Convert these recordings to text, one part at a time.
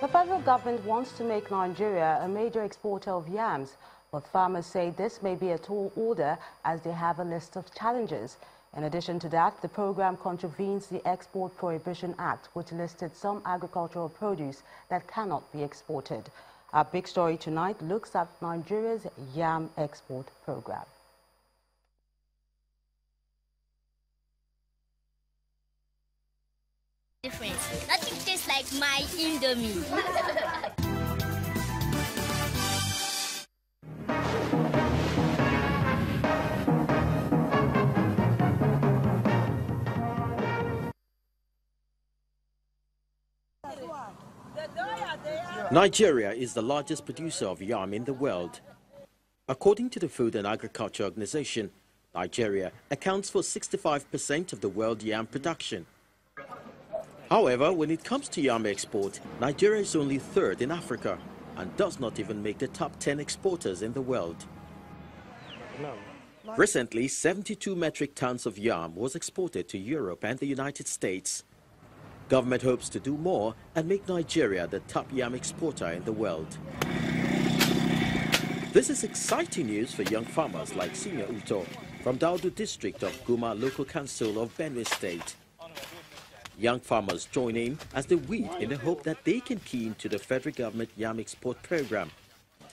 The federal government wants to make Nigeria a major exporter of yams, but farmers say this may be a tall order as they have a list of challenges. In addition to that, the program contravenes the Export Prohibition Act, which listed some agricultural produce that cannot be exported. Our big story tonight looks at Nigeria's yam export program. Difference. Nothing tastes like my Indomie. Nigeria is the largest producer of yam in the world. According to the Food and Agriculture Organization, Nigeria accounts for 65% of the world yam production. However, when it comes to yam export, Nigeria is only third in Africa and does not even make the top 10 exporters in the world. Recently, 72 metric tons of yam was exported to Europe and the United States. Government hopes to do more and make Nigeria the top yam exporter in the world. This is exciting news for young farmers like Senior Uto from Daudu district of Guma Local Council of Benue State. Young farmers join in as they weed in the hope that they can key into the federal government yam export program.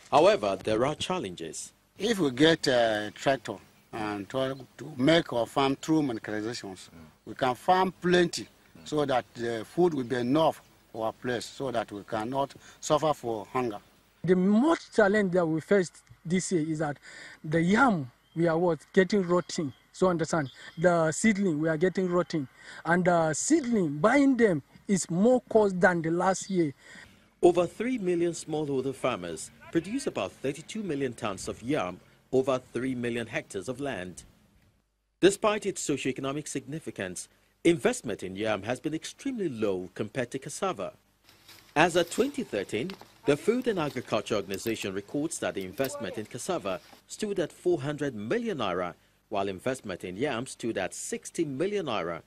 However, there are challenges. If we get a tractor and to make our farm through mechanizations, we can farm plenty so that the food will be enough for our place so that we cannot suffer for hunger. The most challenge that we faced this year is that the yam we are getting rotting. So understand, the seedling we are getting rotting, and the seedling buying them is more cost than the last year. Over 3 million smallholder farmers produce about 32 million tons of yam over 3 million hectares of land. Despite its socioeconomic significance, investment in yam has been extremely low compared to cassava. As of 2013, the Food and Agriculture Organization records that the investment in cassava stood at 400 million naira, while investment in yam stood at 60 million naira.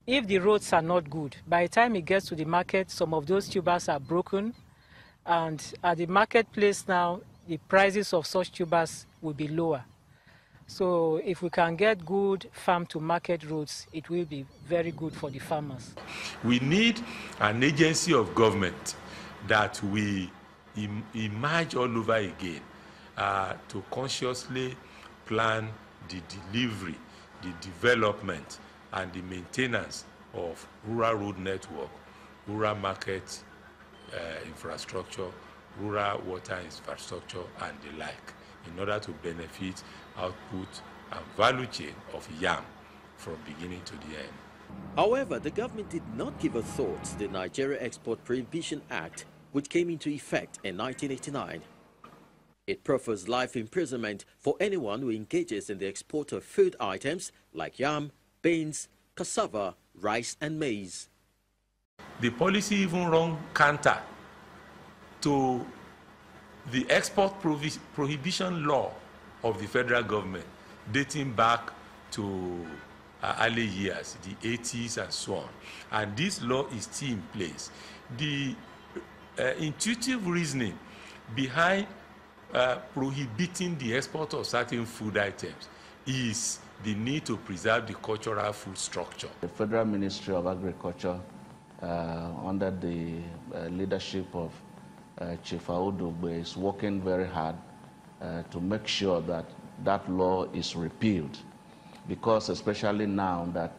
If the roads are not good, by the time it gets to the market, some of those tubers are broken, and at the marketplace now, the prices of such tubers will be lower. So if we can get good farm-to-market roads, it will be very good for the farmers. We need an agency of government that we emerge all over again to consciously plan the delivery, the development, and the maintenance of rural road network, rural market infrastructure, rural water infrastructure, and the like, in order to benefit output and value chain of yam from beginning to the end. However, the government did not give a thought to the Nigeria Export Prohibition Act, which came into effect in 1989. It proffers life imprisonment for anyone who engages in the export of food items like yam, beans, cassava, rice and maize. The policy even run counter to the export prohibition law of the federal government dating back to early years, the 80s and so on. And this law is still in place. The intuitive reasoning behind prohibiting the export of certain food items is the need to preserve the cultural food structure. The Federal Ministry of Agriculture, under the leadership of Chief Audogbe, is working very hard to make sure that that law is repealed, because especially now that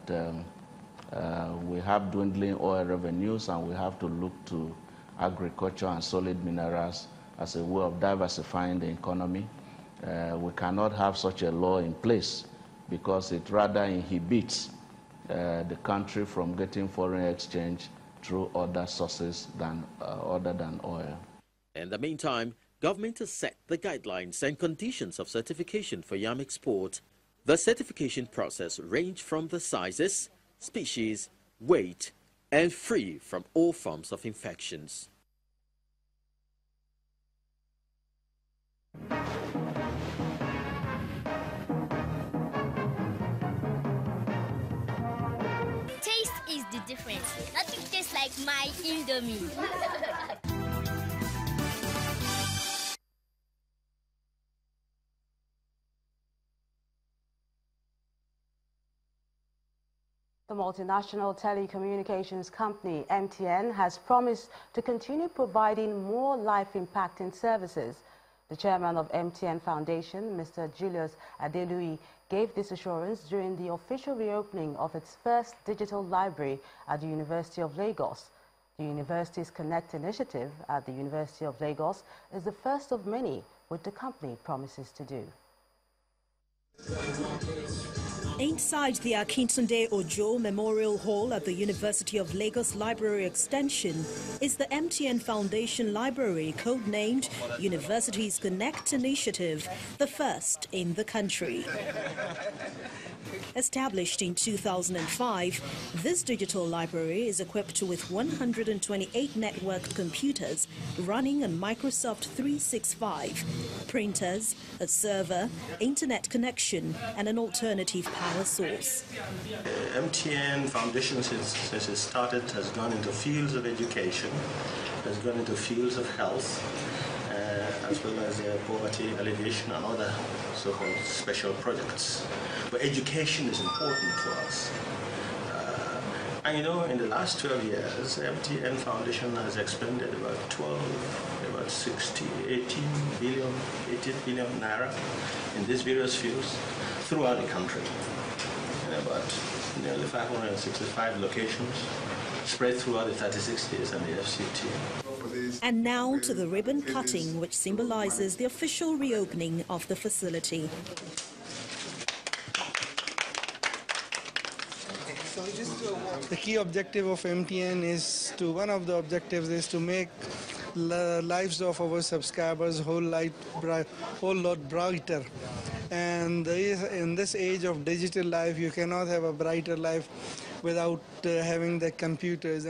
we have dwindling oil revenues and we have to look to agriculture and solid minerals as a way of diversifying the economy, we cannot have such a law in place because it rather inhibits the country from getting foreign exchange through other sources other than oil. In the meantime, government has set the guidelines and conditions of certification for yam export. The certification process ranges from the sizes, species, weight, and free from all forms of infections. Taste is the difference. Nothing tastes like my Indomie. The multinational telecommunications company MTN has promised to continue providing more life-impacting services. The chairman of MTN Foundation, Mr. Julius Adelui, gave this assurance during the official reopening of its first digital library at the University of Lagos. The university's Connect initiative at the University of Lagos is the first of many which the company promises to do. Inside the Akintunde Ojo Memorial Hall at the University of Lagos Library Extension is the MTN Foundation Library, codenamed University's Connect Initiative, the first in the country. Established in 2005, this digital library is equipped with 128 networked computers running on Microsoft 365, printers, a server, internet connection, and an alternative power source. MTN Foundation, since it started, has gone into fields of education, has gone into fields of health, as well as poverty alleviation and other so-called special projects. But education is important for us. And you know, in the last 12 years, MTN Foundation has expended about 18 billion naira in these various fields throughout the country, in about nearly 565 locations spread throughout the 36 states and the FCT. And now to the ribbon cutting, which symbolizes the official reopening of the facility. The key objective of MTN one of the objectives is to make the lives of our subscribers whole lot brighter. And in this age of digital life, you cannot have a brighter life without having the computers.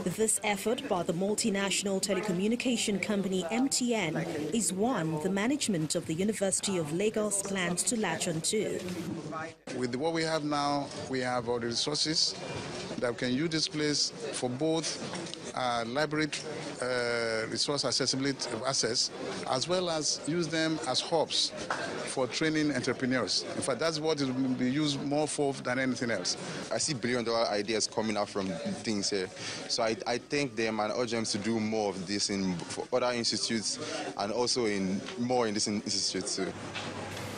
This effort by the multinational telecommunication company MTN is one the management of the University of Lagos plans to latch onto. With what we have now, we have all the resources that we can use this place for both library resource accessibility access, as well as use them as hubs for training entrepreneurs. In fact, that's what it will be used more for than anything else. I see billion-dollar ideas coming out from things here. So I thank them and urge them to do more of this for other institutes and also more in this institute too.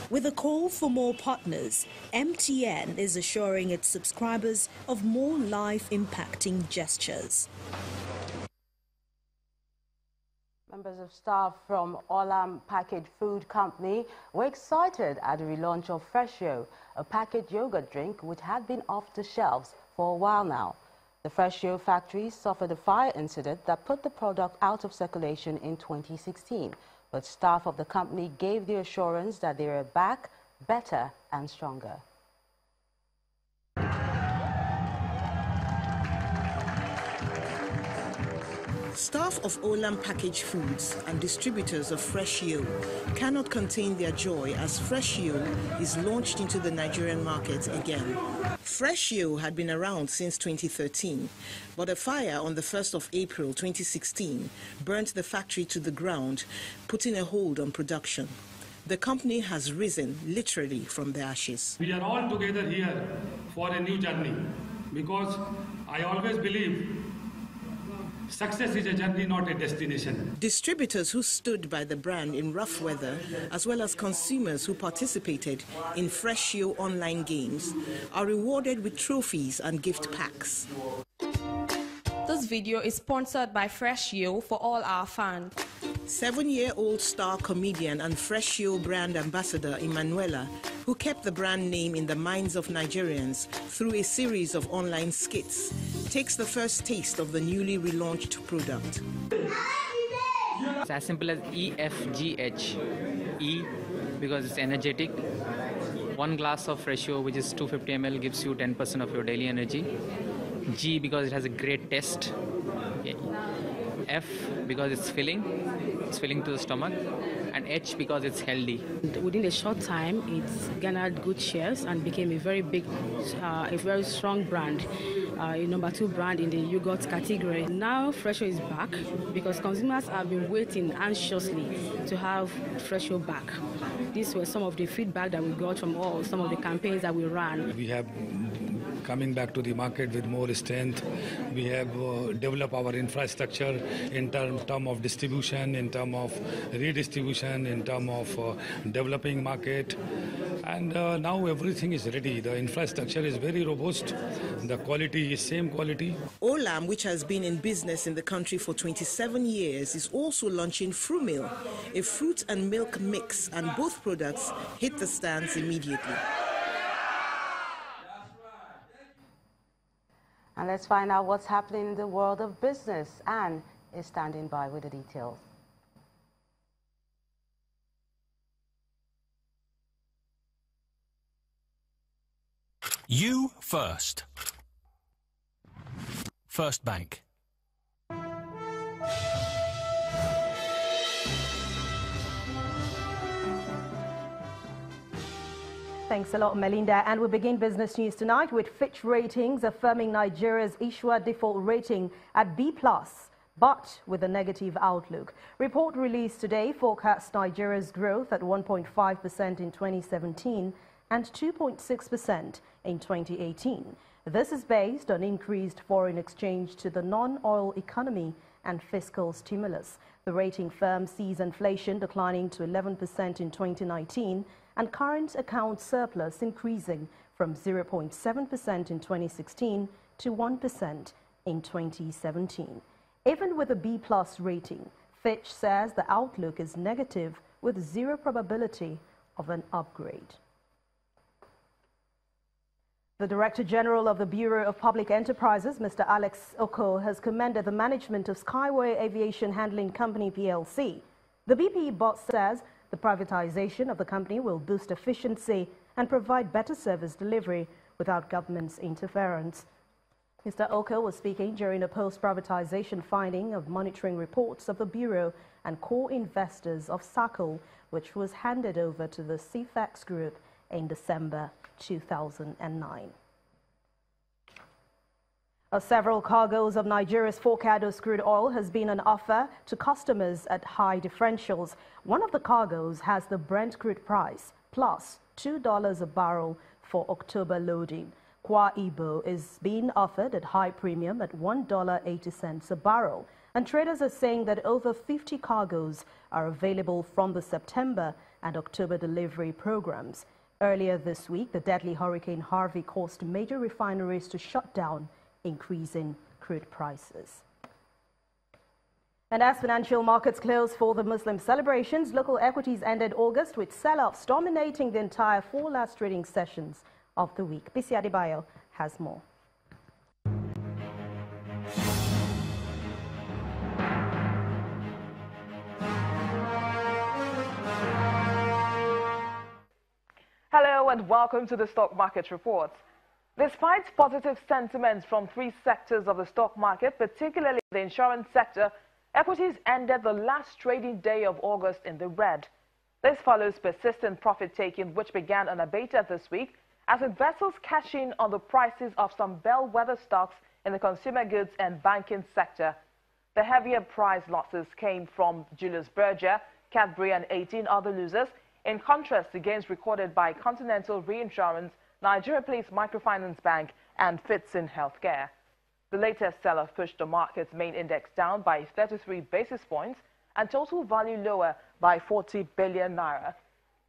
With a call for more partners, MTN is assuring its subscribers of more life-impacting gestures. Members of staff from Olam Packaged Food Company were excited at the relaunch of Freshio, a packaged yogurt drink which had been off the shelves for a while now. The Freshio factory suffered a fire incident that put the product out of circulation in 2016, but staff of the company gave the assurance that they are back, better and stronger. Staff of Olam Packaged Foods and distributors of Freshio cannot contain their joy as Freshio is launched into the Nigerian market again. Freshio had been around since 2013, but a fire on the 1st of April 2016 burnt the factory to the ground, putting a hold on production. The company has risen literally from the ashes. We are all together here for a new journey because I always believe success is a journey, not a destination. Distributors who stood by the brand in rough weather, as well as consumers who participated in Freshio online games, are rewarded with trophies and gift packs. This video is sponsored by Freshio for all our fans. 7-year-old star comedian and Freshio brand ambassador Emanuela, who kept the brand name in the minds of Nigerians through a series of online skits, takes the first taste of the newly relaunched product. It's as simple as EFGH. E because it's energetic. 1 glass of Freshio, which is 250 ml, gives you 10% of your daily energy. G because it has a great taste. F because it's filling to the stomach, and H because it's healthy. Within a short time, it's garnered good shares and became a very big, a very strong brand, a number 2 brand in the yogurt category. Now Freshio is back because consumers have been waiting anxiously to have Freshio back. These were some of the feedback that we got from some of the campaigns that we ran. We have coming back to the market with more strength. We have developed our infrastructure in terms of distribution, in terms of redistribution, in terms of developing market. And now everything is ready. The infrastructure is very robust. The quality is same quality. Olam, which has been in business in the country for 27 years, is also launching Frumil, a fruit and milk mix, and both products hit the stands immediately. And let's find out what's happening in the world of business. Anne is standing by with the details. You first. First Bank. Thanks a lot, Melinda. And we begin business news tonight with Fitch Ratings affirming Nigeria's issuer default rating at B+, but with a negative outlook. Report released today forecasts Nigeria's growth at 1.5% in 2017 and 2.6% in 2018. This is based on increased foreign exchange to the non-oil economy and fiscal stimulus. The rating firm sees inflation declining to 11% in 2019 and current account surplus increasing from 0.7% in 2016 to 1% in 2017. Even with a B+ rating, Fitch says the outlook is negative with zero probability of an upgrade. The Director General of the Bureau of Public Enterprises, Mr. Alex Oko, has commended the management of Skyway Aviation Handling Company PLC. The BP boss says the privatization of the company will boost efficiency and provide better service delivery without government's interference. Mr. Oko was speaking during a post-privatization finding of monitoring reports of the Bureau and core investors of SACL, which was handed over to the CFAX Group in December 2009. Several cargoes of Nigeria's Forcados crude oil has been on offer to customers at high differentials. One of the cargoes has the Brent crude price plus $2 a barrel for October loading. Kwa Ibo is being offered at high premium at $1.80 a barrel. And traders are saying that over 50 cargoes are available from the September and October delivery programs. Earlier this week, the deadly Hurricane Harvey caused major refineries to shut down, increasing crude prices. And as financial markets close for the Muslim celebrations, local equities ended August with sell-offs dominating the entire 4 last trading sessions of the week. Bisi Adebayo has more. Hello and welcome to the Stock Market Report. Despite positive sentiments from 3 sectors of the stock market, particularly the insurance sector, equities ended the last trading day of August in the red. This follows persistent profit-taking which began unabated this week as investors cash in on the prices of some bellwether stocks in the consumer goods and banking sector. The heavier price losses came from Julius Berger, Cadbury and 18 other losers, in contrast to gains recorded by Continental Reinsurance, Nigeria Police Microfinance Bank and Fitson Healthcare. The latest sell-off pushed the market's main index down by 33 basis points and total value lower by 40 billion naira.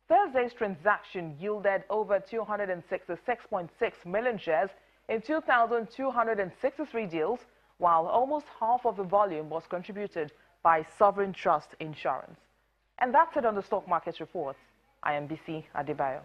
Thursday's transaction yielded over 266.6 million shares in 2,263 deals, while almost half of the volume was contributed by Sovereign Trust Insurance. And that's it on the Stock Market Report. I am Bisi Adebayo.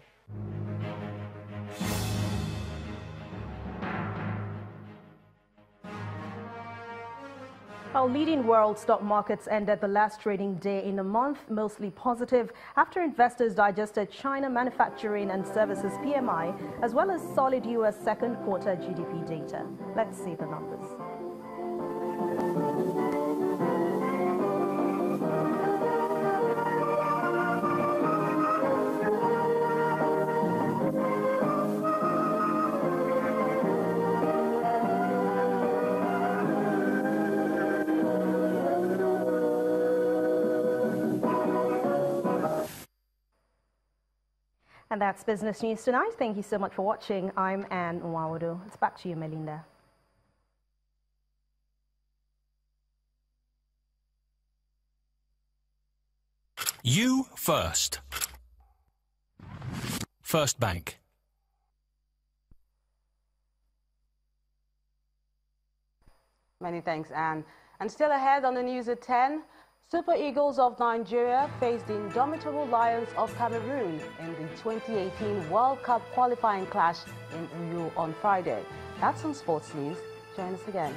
Our leading world stock markets ended the last trading day in a month mostly positive after investors digested China manufacturing and services PMI as well as solid U.S. second quarter GDP data. Let's see the numbers. And that's Business News Tonight. Thank you so much for watching. I'm Anne Nwawodo. It's back to you, Melinda. You first. First Bank. Many thanks, Anne. And still ahead on the news at 10, Super Eagles of Nigeria face the indomitable Lions of Cameroon in the 2018 World Cup qualifying clash in Uyo on Friday. That's on Sports News. Join us again.